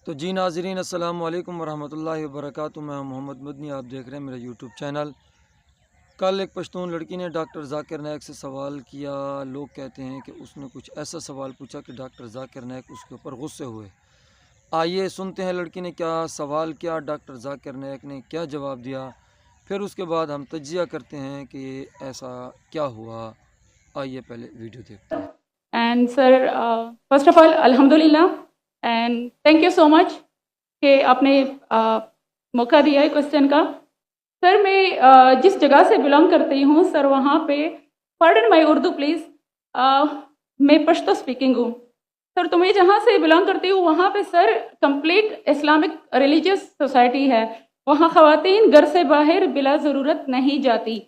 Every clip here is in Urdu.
تو جی ناظرین السلام علیکم ورحمۃ اللہ وبرکاتہ. میں محمد مدنی، آپ دیکھ رہے ہیں میرا یوٹیوب چینل. کل ایک پشتون لڑکی نے ڈاکٹر ذاکر نائک سے سوال کیا. لوگ کہتے ہیں کہ اس نے کچھ ایسا سوال پوچھا کہ ڈاکٹر ذاکر نائک اس کے اوپر غصے ہوئے. آئیے سنتے ہیں لڑکی نے کیا سوال کیا، ڈاکٹر ذاکر نائک نے کیا جواب دیا، پھر اس کے بعد ہم تجزیہ کرتے ہیں کہ ایسا کیا ہوا. آئیے پہلے ویڈیو دیکھتے ہیں. And sir first of all الحمدللہ اینڈ تھینک یو سو مچ کہ آپ نے موقع دیا ہے کوشچن کا. سر میں جس جگہ سے بلانگ کرتی ہوں سر وہاں پہ پارڈن مائی اردو پلیز، میں پشتو اسپیکنگ ہوں سر. تو میں جہاں سے بلانگ کرتی ہوں وہاں پہ سر کمپلیٹ اسلامک ریلیجیس سوسائٹی ہے. وہاں خواتین گھر سے باہر بلا ضرورت نہیں جاتی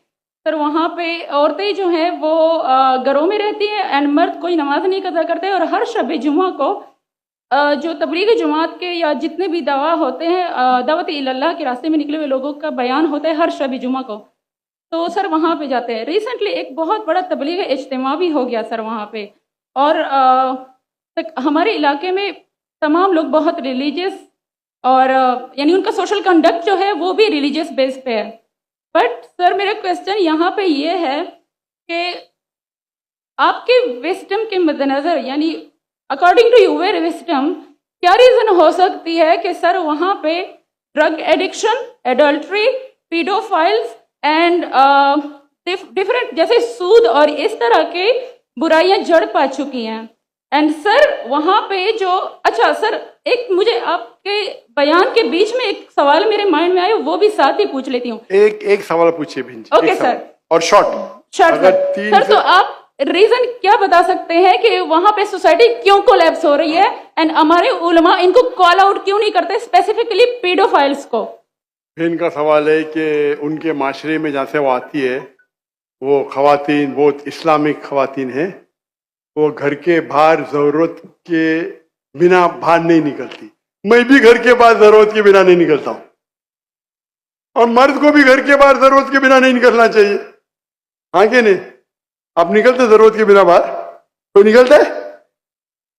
سر. وہاں پہ عورتیں جو ہیں وہ گھروں میں رہتی ہیں اینڈ مرد کوئی نماز نہیں قضا کرتے. اور ہر شب جمعہ کو جو تبلیغی جماعت کے یا جتنے بھی دعویٰ ہوتے ہیں دعوت اللہ کے راستے میں نکلے ہوئے لوگوں کا بیان ہوتا ہے ہر شب جمعہ کو، تو سر وہاں پہ جاتے ہیں. ریسنٹلی ایک بہت بڑا تبلیغ اجتماع بھی ہو گیا سر وہاں پہ، اور ہمارے علاقے میں تمام لوگ بہت ریلیجیس اور یعنی ان کا سوشل کنڈکٹ جو ہے وہ بھی ریلیجیس بیس پہ ہے. بٹ سر میرا کویسچن یہاں پہ یہ ہے کہ آپ کے وسڈم کے مد نظر یعنی اکارڈنگ ٹو یور وسڈم کیا ریزن ہو سکتی ہے کہ سر وہاں پہ drug addiction, adultery, paedophiles and different جیسے سود اور اس طرح کے برائیاں جڑ پا چکی ہیں. اینڈ سر وہاں پہ جو اچھا سر ایک مجھے آپ کے بیان کے بیچ میں ایک سوال میرے مائنڈ میں آیا، وہ بھی ساتھ ہی پوچھ لیتی ہوں. ایک سوال پوچھیے بہن جی. Okay sir. اور شارٹ سر تو آپ ریزن کیا بتا سکتے ہیں کہ وہاں پہ سوسائٹی کیوں کولیپس ہو رہی ہے اینڈ ہمارے علماء ان کو کال آؤٹ کیوں نہیں کرتے اسپیسیفکلی پیڈوفائلز کو؟ بہن کا سوال ہے کہ ان کے معاشرے میں جہاں سے وہ آتی ہے وہ خواتین بہت اسلامک خواتین ہیں، وہ گھر کے باہر ضرورت کے بنا باہر نہیں نکلتی. میں بھی گھر کے باہر ضرورت کے بنا نہیں نکلتا ہوں، اور مرد کو بھی گھر کے باہر ضرورت کے بنا نہیں نکلنا چاہیے. ہاں کہ نہیں؟ آپ نکلتے ضرورت کے بنا باہر؟ کوئی نکلتا ہے؟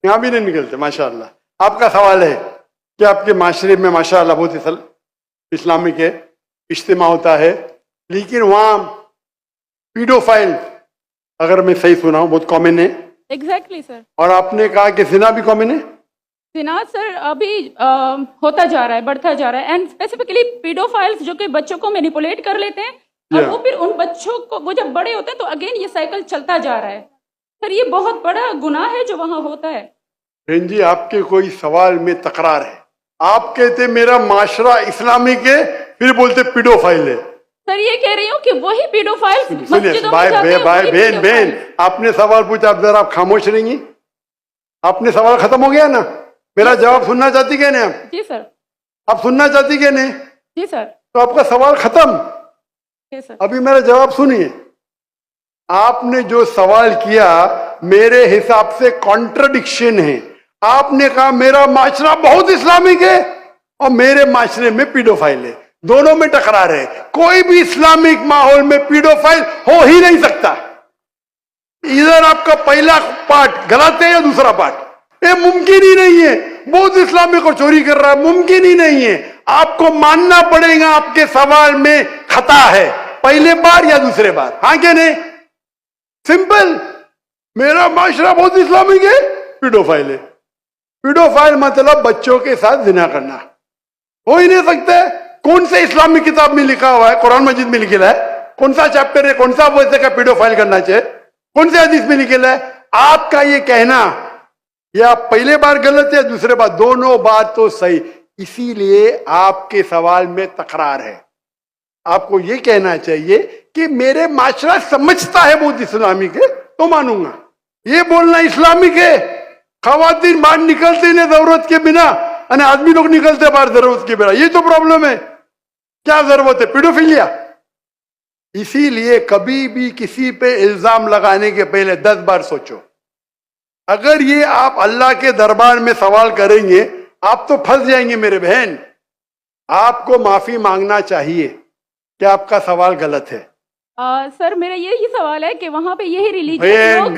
یہاں بھی نہیں نکلتے. ماشاء اللہ. آپ کا سوال ہے کہ آپ کے معاشرے میں ماشاء اللہ بہت اسلامک ہے، اجتماع ہوتا ہے، لیکن وہاں پیڈوفائل اگر میں صحیح سنا ہوں بہت کامن ہے. ایگزیکٹلی سر. اور آپ نے کہا کہ زنا بھی کامن ہے. زنا سر ابھی ہوتا جا رہا ہے، بڑھتا جا رہا ہے. اینڈ اسپیسیفکلی پیڈوفائلز جو کہ بچوں کو مینیپولیٹ کر لیتے ہیں اور وہ پھر ان بچوں کو وہ جب بڑے ہوتے ہیں تو اگین یہ سائیکل چلتا جا رہا ہے. سر یہ بہت بڑا گناہ ہے جو وہاں ہوتا ہے. بہن جی آپ کے کوئی سوال میں تکرار ہے. آپ کہتے میرا معاشرہ اسلامک ہے، پھر بولتے پیڈوفائل ہے. سر یہ کہہ رہی ہوں کہ وہی پیڈوفائلز مسجدوں میں جاتے ہیں. بہن آپ نے سوال پوچھا، اب ذرا آپ خاموش رہیں گی؟ آپ نے سوال ختم ہو گیا نا؟ میرا جواب سننا چاہتی کہ نہیں آپ؟ جی سر. آپ سننا چاہتی کہ نہیں؟ جی سر. تو آپ کا سوال ختم. ابھی میرا جواب سنیے. آپ نے جو سوال کیا میرے حساب سے کانٹرڈکشن ہے. آپ نے کہا میرا معاشرہ بہت اسلامک ہے اور میرے معاشرے میں پیڈوفائل ہے. دونوں میں ٹکرار ہے. کوئی بھی اسلامک ماحول میں پیڈوفائل ہو ہی نہیں سکتا. ادھر آپ کا پہلا پارٹ غلط ہے یا دوسرا پارٹ؟ یہ ممکن ہی نہیں ہے. بہت اسلامک اور چوری کر رہا ہے، ممکن ہی نہیں ہے. آپ کو ماننا پڑے گا آپ کے سوال میں خطا ہے، پہلے بار یا دوسرے بار. ہاں کہ نہیں؟ سمپل. میرا معاشرہ بہت اسلامک ہے، پیڈوفائل ہے. پیڈوفائل مطلب بچوں کے ساتھ زنا کرنا ہو ہی نہیں سکتا ہے. کون سے اسلامک کتاب میں لکھا ہوا ہے؟ قرآن مجید میں لکھا ہے. کون سا چیپٹر ہے؟ کون سا ویسے کا پیڈوفائل کرنا چاہیے؟ کون سے حدیث میں لکھا ہے؟ آپ کا یہ کہنا یا پہلے بار غلط ہے دوسرے بار، دونوں بات تو صحیح. اسی لیے آپ کے سوال میں تکرار ہے. آپ کو یہ کہنا چاہیے کہ میرے معاشرہ سمجھتا ہے بہت اسلامک ہے تو مانوں گا. یہ بولنا اسلامک ہے خواتین باہر نکلتے نہیں ضرورت کے بنا، یعنی آدمی لوگ نکلتے باہر ضرورت کے بنا، یہ تو پرابلم ہے. کیا ضرورت ہے؟ پیڈوفیلیا. اسی لیے کبھی بھی کسی پہ الزام لگانے کے پہلے 10 بار سوچو. اگر یہ آپ اللہ کے دربار میں سوال کریں گے آپ تو پھنس جائیں گے میرے بہن. آپ کو معافی مانگنا چاہیے کہ آپ کا سوال غلط ہے. سر میرا یہی سوال ہے کہ وہاں پہ یہی ریلیجن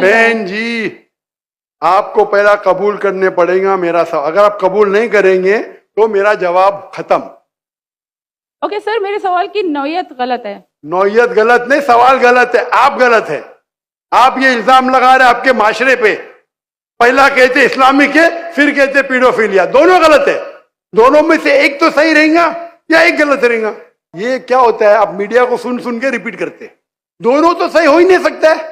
بہن جی آپ کو پہلا قبول کرنے پڑے گا میرا سوال. اگر آپ قبول نہیں کریں گے تو میرا جواب ختم. اوکے سر، میرے سوال کی نوعیت غلط ہے. نوعیت غلط نہیں، سوال غلط ہے. آپ غلط ہے. آپ یہ الزام لگا رہے آپ کے معاشرے پہ. پہلا کہتے اسلامک ہے، پھر کہتے پیڈوفیلیا. دونوں غلط ہے. دونوں میں سے ایک تو صحیح رہیں گا یا ایک غلط رہیں گا. یہ کیا ہوتا ہے، آپ میڈیا کو سن سن کے ریپیٹ کرتے. دونوں تو صحیح ہو ہی نہیں سکتا ہے.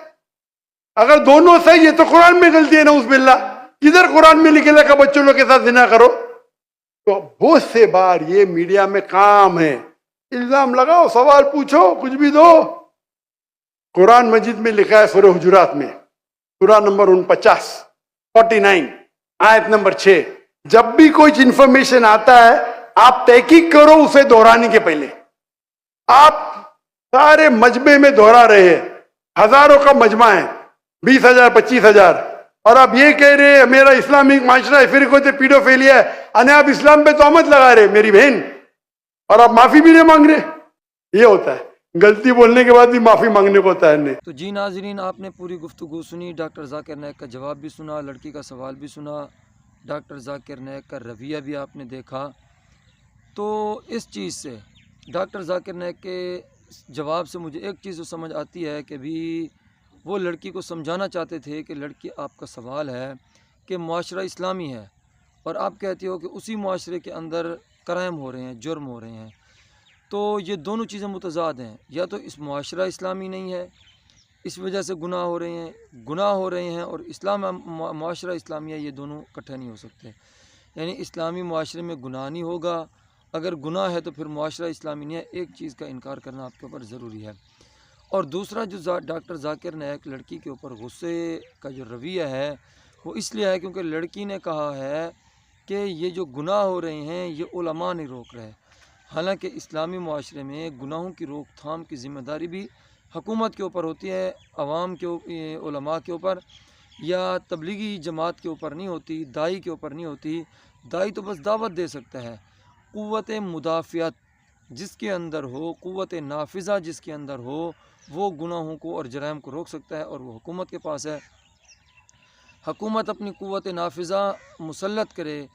اگر دونوں صحیح ہے تو قرآن میں غلطی ہے، نعوذ باللہ. کدھر قرآن میں لکھے لگا بچوں لوگ کے ساتھ زنا کرو؟ تو بہت سے بار یہ میڈیا میں کام ہے، الزام لگاؤ، سوال پوچھو، کچھ بھی دو. قرآن مجید میں لکھا ہے سورہ حجرات میں، سورہ نمبر 49 آیت نمبر 6، جب بھی کوئی انفارمیشن آتا ہے آپ تحقیق کرو اسے دہرانے کے پہلے. آپ سارے مجمع میں دہرا رہے ہیں، ہزاروں کا مجمع ہے، 20,000 25,000، اور آپ یہ کہہ رہے ہیں میرا اسلامک معاشرہ ہے، پھر کوئی پیڈوفیلیا ہے، اور آپ اسلام پہ تہمت لگا رہے میری بہن، اور آپ معافی بھی نہیں مانگ رہے. یہ ہوتا ہے، غلطی بولنے کے بعد بھی معافی مانگنے کو ہوتا ہے. تو جی ناظرین، آپ نے پوری گفتگو سنی، ڈاکٹر ذاکر نائک کا جواب بھی سنا، لڑکی کا سوال بھی سنا، ڈاکٹر ذاکر نائک کا رویہ بھی آپ نے دیکھا. تو اس چیز سے، ڈاکٹر ذاکر نائک کے جواب سے مجھے ایک چیز تو سمجھ آتی ہے کہ بھی وہ لڑکی کو سمجھانا چاہتے تھے کہ لڑکی، آپ کا سوال ہے کہ معاشرہ اسلامی ہے، اور آپ کہتے ہو کہ اسی معاشرے کے اندر کرائم ہو رہے ہیں، جرم ہو رہے ہیں. تو یہ دونوں چیزیں متضاد ہیں. یا تو اس معاشرہ اسلامی نہیں ہے، اس وجہ سے گناہ ہو رہے ہیں، اور اسلام معاشرہ اسلامیہ، یہ دونوں اکٹھے نہیں ہو سکتے. یعنی اسلامی معاشرے میں گناہ نہیں ہوگا، اگر گناہ ہے تو پھر معاشرہ اسلامی نہیں ہے. ایک چیز کا انکار کرنا آپ کے اوپر ضروری ہے. اور دوسرا، جو ڈاکٹر ذاکر نائک لڑکی کے اوپر غصے کا جو رویہ ہے، وہ اس لیے ہے کیونکہ لڑکی نے کہا ہے کہ یہ جو گناہ ہو رہے ہیں یہ علماء نہیں روک رہے. حالانکہ اسلامی معاشرے میں گناہوں کی روک تھام کی ذمہ داری بھی حکومت کے اوپر ہوتی ہے، عوام کے، علماء کے اوپر یا تبلیغی جماعت کے اوپر نہیں ہوتی، دائی کے اوپر نہیں ہوتی. دائی تو بس دعوت دے سکتا ہے. قوت مدافعت جس کے اندر ہو، قوت نافذہ جس کے اندر ہو، وہ گناہوں کو اور جرائم کو روک سکتا ہے، اور وہ حکومت کے پاس ہے. حکومت اپنی قوت نافذہ مسلط کرے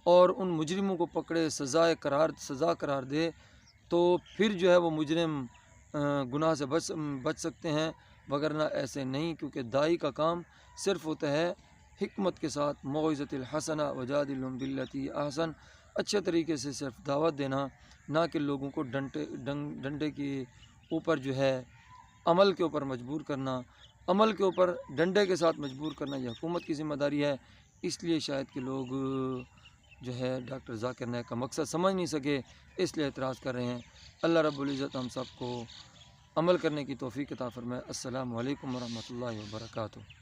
اور ان مجرموں کو پکڑے، سزا قرار دے، تو پھر جو ہے وہ مجرم گناہ سے بچ سکتے ہیں، وگرنہ ایسے نہیں. کیونکہ دائی کا کام صرف ہوتا ہے حکمت کے ساتھ، موعظۃ الحسنہ وجادلہم باللتی احسن، اچھے طریقے سے صرف دعوت دینا، نہ کہ لوگوں کو ڈنڈے کے اوپر جو ہے عمل کے اوپر مجبور کرنا. عمل کے اوپر ڈنڈے کے ساتھ مجبور کرنا یہ حکومت کی ذمہ داری ہے. اس لیے شاید کہ لوگ جو ہے ڈاکٹر ذاکر نائک کا مقصد سمجھ نہیں سکے، اس لیے اعتراض کر رہے ہیں. اللہ رب العزت ہم سب کو عمل کرنے کی توفیق عطا فرمائے. السلام علیکم ورحمۃ اللہ وبرکاتہ.